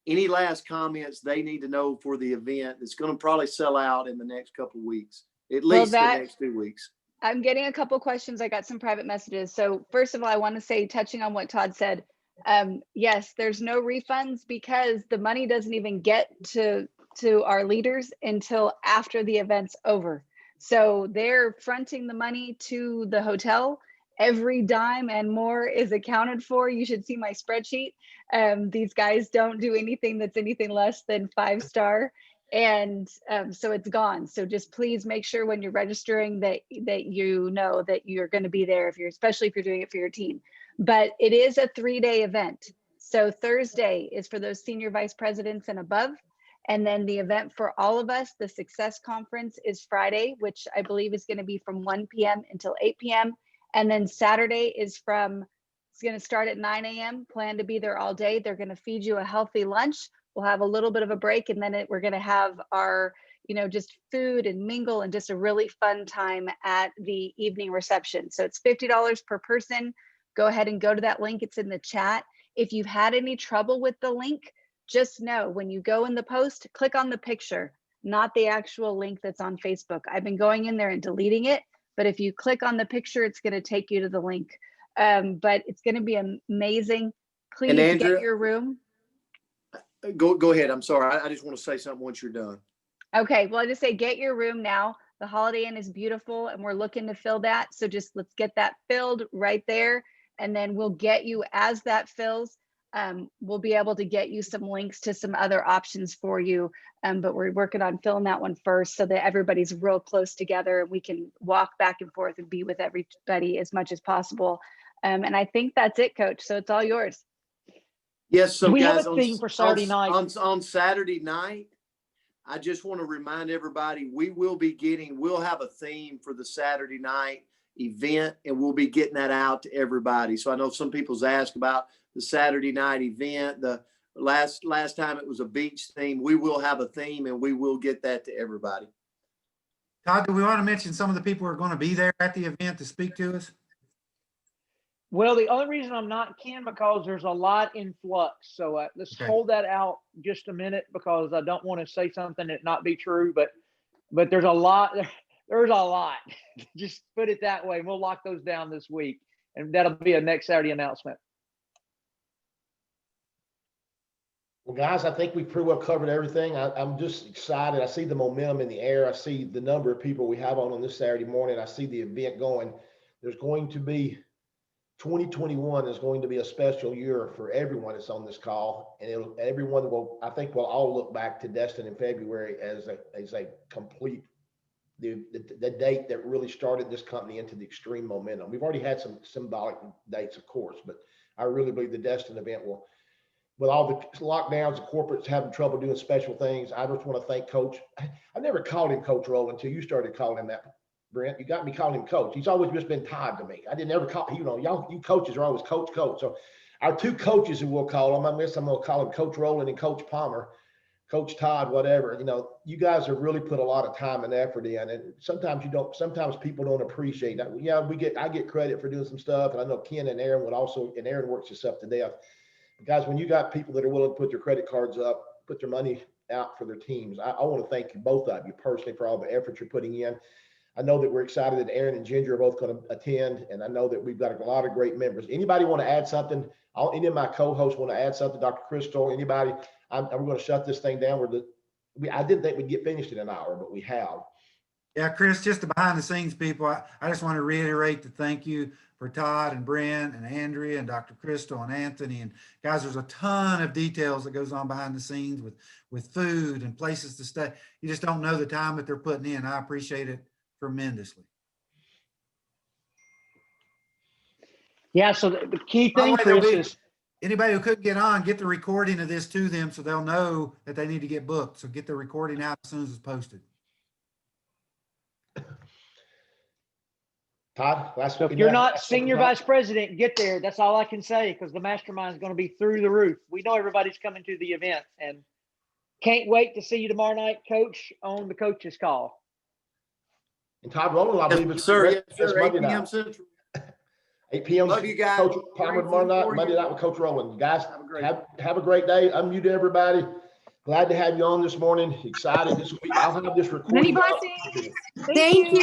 S1: any last comments they need to know for the event that's going to probably sell out in the next couple of weeks, at least the next 2 weeks?
S7: I'm getting a couple questions. I got some private messages. So first of all, I want to say, touching on what Todd said, yes, there's no refunds because the money doesn't even get to our leaders until after the event's over. So they're fronting the money to the hotel. Every dime and more is accounted for. You should see my spreadsheet. These guys don't do anything that's anything less than 5-star. And so it's gone. So just please make sure when you're registering that you know that you're going to be there, especially if you're doing it for your team. But it is a 3-day event. So Thursday is for those senior vice presidents and above. And then the event for all of us, the Success Conference, is Friday, which I believe is going to be from 1 p.m. until 8 p.m. And then Saturday is it's going to start at 9 a.m. Plan to be there all day. They're going to feed you a healthy lunch. We'll have a little bit of a break, and then we're going to have our just food and mingle and just a really fun time at the evening reception. So it's $50 per person. Go ahead and go to that link. It's in the chat. If you've had any trouble with the link, just know when you go in the post, click on the picture, not the actual link that's on Facebook. I've been going in there and deleting it, but if you click on the picture, it's going to take you to the link. But it's going to be amazing. Please
S1: Andrea,
S7: get your room.
S1: Go ahead. I'm sorry. I just want to say something once you're done.
S7: Okay, well, I just say get your room now. The Holiday Inn is beautiful and we're looking to fill that. So just let's get that filled right there. And then we'll get you, as that fills, we'll be able to get you some links to some other options for you. But we're working on filling that one first so that everybody's real close together and we can walk back and forth and be with everybody as much as possible. And I think that's it, Coach. So it's all yours.
S1: Yes. So
S3: Do we
S1: guys,
S3: have a theme for Saturday night?
S1: On Saturday night, I just want to remind everybody, we'll have a theme for the Saturday night event, and we'll be getting that out to everybody. So I know some people's asked about the Saturday night event. The last time it was a beach theme. We will have a theme and we will get that to everybody.
S5: Todd, do we want to mention some of the people who are going to be there at the event to speak to us?
S3: Well, the only reason I'm not can because there's a lot in flux. So let's hold that out just a minute because I don't want to say something that not be true, but there's a lot. There's a lot. Just put it that way. We'll lock those down this week, and that'll be a next Saturday announcement.
S4: Well, guys, I think we pretty well covered everything. I'm just excited. I see the momentum in the air. I see the number of people we have on this Saturday morning. I see the event going. There's going to be 2021 is going to be a special year for everyone that's on this call, and everyone will. I think we'll all look back to Destin in February as a complete the date that really started this company into the extreme momentum. We've already had some symbolic dates, of course, but I really believe the Destin event will. With all the lockdowns, the corporates having trouble doing special things, I just want to thank Coach. I never called him Coach Rowland until you started calling him that, Brent. You got me calling him Coach. He's always just been Todd to me. I didn't ever call, you coaches are always Coach. So our two coaches who we'll call them, I'm going to call them Coach Rowland and Coach Palmer, Coach Todd, whatever. You guys have really put a lot of time and effort in, and sometimes people don't appreciate that. Yeah, I get credit for doing some stuff, and I know Ken and Aaron and Aaron works himself to death. Guys, when you got people that are willing to put their credit cards up, put their money out for their teams, I want to thank you, both of you personally, for all the effort you're putting in. I know that we're excited that Aaron and Ginger are both going to attend, and I know that we've got a lot of great members. Anybody want to add something? Any of my co-hosts want to add something? Dr. Kristal, anybody? I'm going to shut this thing down. I didn't think we'd get finished in an hour, but we have.
S5: Yeah, Chris, just the behind the scenes people, I just want to reiterate the thank you for Todd and Brent and Andrea and Dr. Kristal and Anthony. And guys, there's a ton of details that goes on behind the scenes with food and places to stay. You just don't know the time that they're putting in. I appreciate it tremendously.
S3: Yeah, so the key thing, Chris, is
S5: anybody who couldn't get on, get the recording of this to them so they'll know that they need to get booked. So get the recording out as soon as it's posted.
S4: Todd,
S3: so if you're not senior vice president, get there. That's all I can say, because the mastermind is going to be through the roof. We know everybody's coming to the event, and can't wait to see you tomorrow night, Coach, on the coach's call.
S4: And Todd Rowland, I believe it's
S1: sir.
S4: 8 p.m. Central. 8 p.m.
S1: Love you guys.
S4: Coach Palmer tomorrow night, Monday night with Coach Rowland. You guys, have a great day. Unmute everybody. Glad to have you on this morning. Excited this week. I'll have this recording.
S11: Many blessings. Thank you.